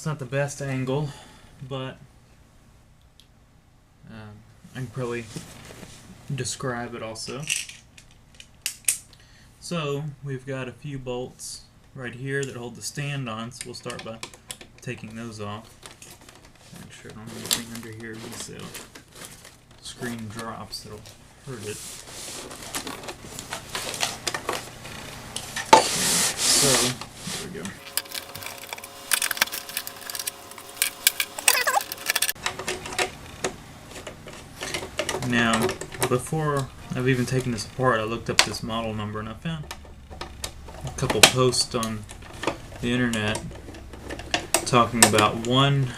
it's not the best angle, but I can probably describe it also. So we've got a few bolts right here that hold the stand on, so we'll start by taking those off. Make sure I don't have anything under here, so the screen drops, it'll hurt it. So, there we go. Now, before I've even taken this apart, I looked up this model number and I found a couple posts on the internet talking about one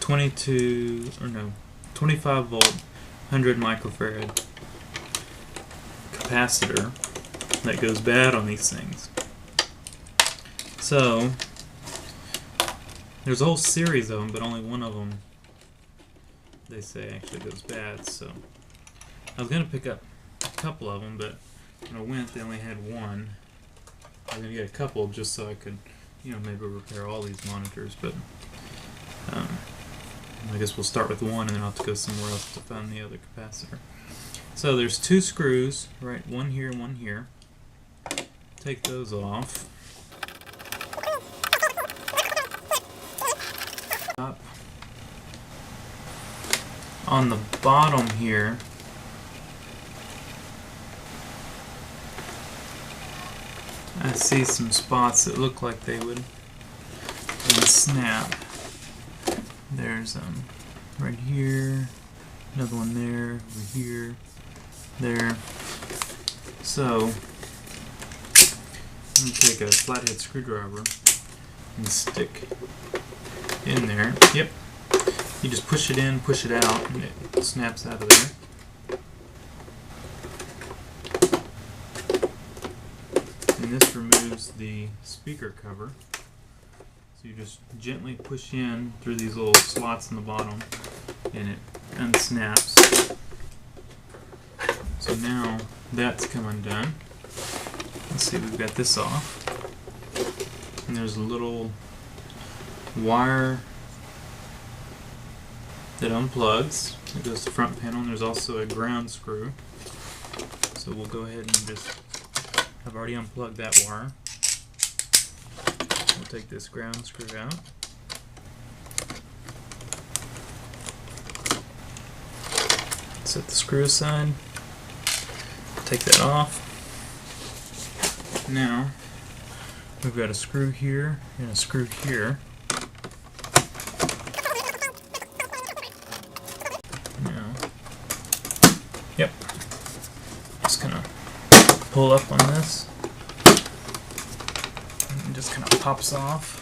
25 volt 100 microfarad capacitor that goes bad on these things. So there's a whole series of them, but only one of them they say actually goes bad. So I was gonna pick up a couple of them, but when I went, they only had one. I was gonna get a couple just so I could, maybe repair all these monitors. But I guess we'll start with one, and then I'll have to go somewhere else to find the other capacitor. So there's two screws, right? One here, one here. Take those off. Up. On the bottom here, I see some spots that look like they would snap. There's right here, another one there, over here, there. So I'm going to take a flathead screwdriver and stick in there. Yep. You just push it in, push it out, and it snaps out of there. And this removes the speaker cover. So you just gently push in through these little slots in the bottom, and it unsnaps. So now that's come undone. Let's see, we've got this off. And there's a little wire that unplugs. It goes to the front panel, and there's also a ground screw. So we'll go ahead and just, I've already unplugged that wire. We'll take this ground screw out. Set the screw aside. Take that off. Now, we've got a screw here and a screw here. Now, yep. Just gonna pull up on this. And it just kind of pops off.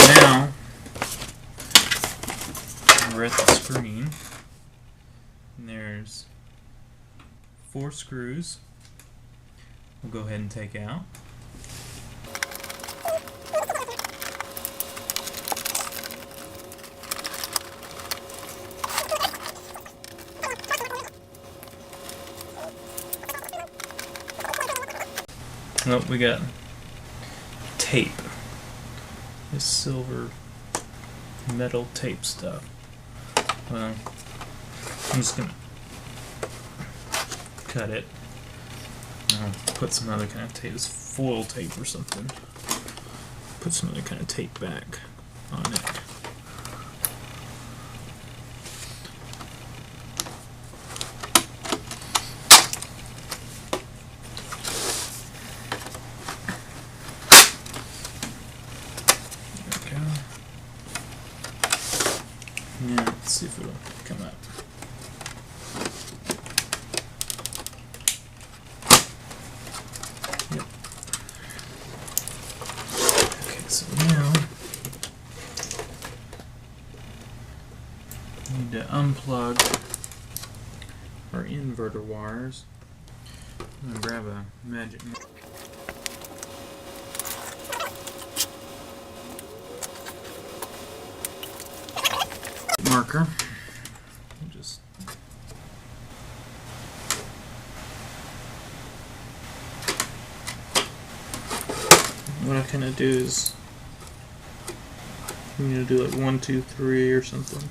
Now, we're at the screen, and there's 4 screws we'll go ahead and take out. Oh, we got tape. This silver metal tape stuff. Well, I'm just gonna cut it. I'll put some other kind of tape, this foil tape or something. Put some other kind of tape back on it. Yeah, let's see if it'll come up. Yep. Okay, so now we need to unplug our inverter wires. I'm going to grab a magic marker. marker. Just what I'm gonna do is I'm gonna do like 1, 2, 3 or something.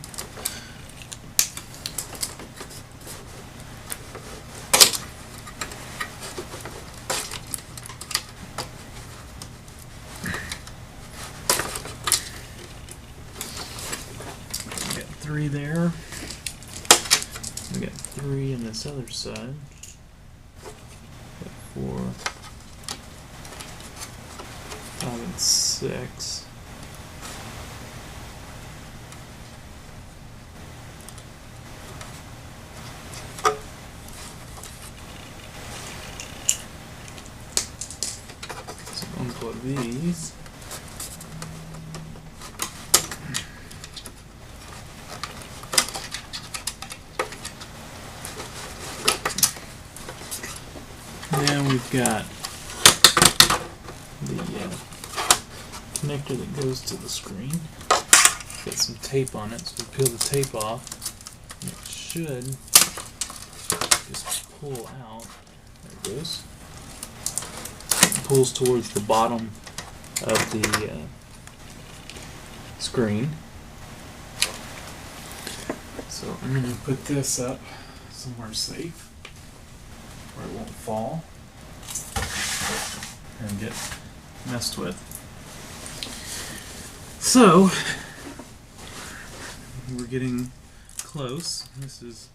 We got 3 there. We got 3 on this other side. Got 4, 5, and 6. So unplug these. Then we've got the connector that goes to the screen. Got some tape on it, so we peel the tape off, and it should just pull out. There it goes. It pulls towards the bottom of the screen. So I'm going to put this up somewhere safe where it won't fall and get messed with. So we're getting close. This is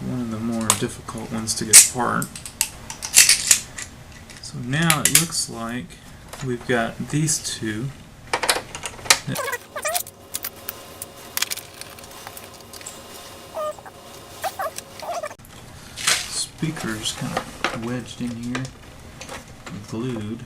one of the more difficult ones to get apart. So now it looks like we've got these two. Speakers kind of wedged in here and glued.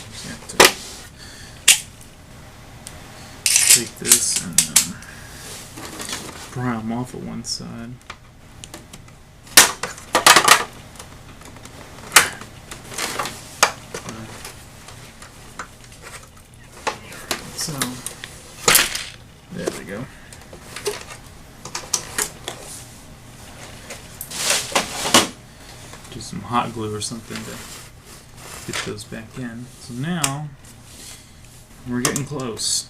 Just have to take this and pry them off of one side. So, there we go. Do some hot glue or something to get those back in. So now, we're getting close.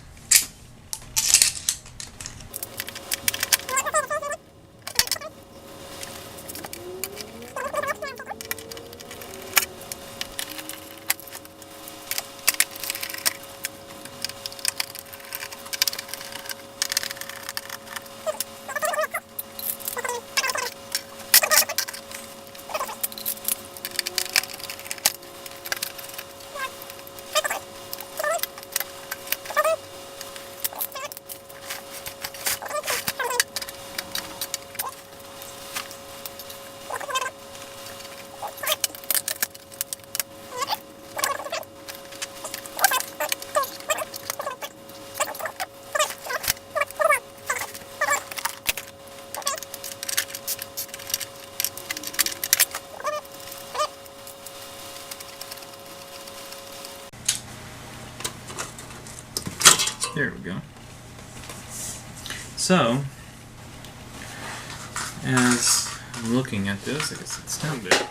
There we go. So, as I'm looking at this, I guess it's time to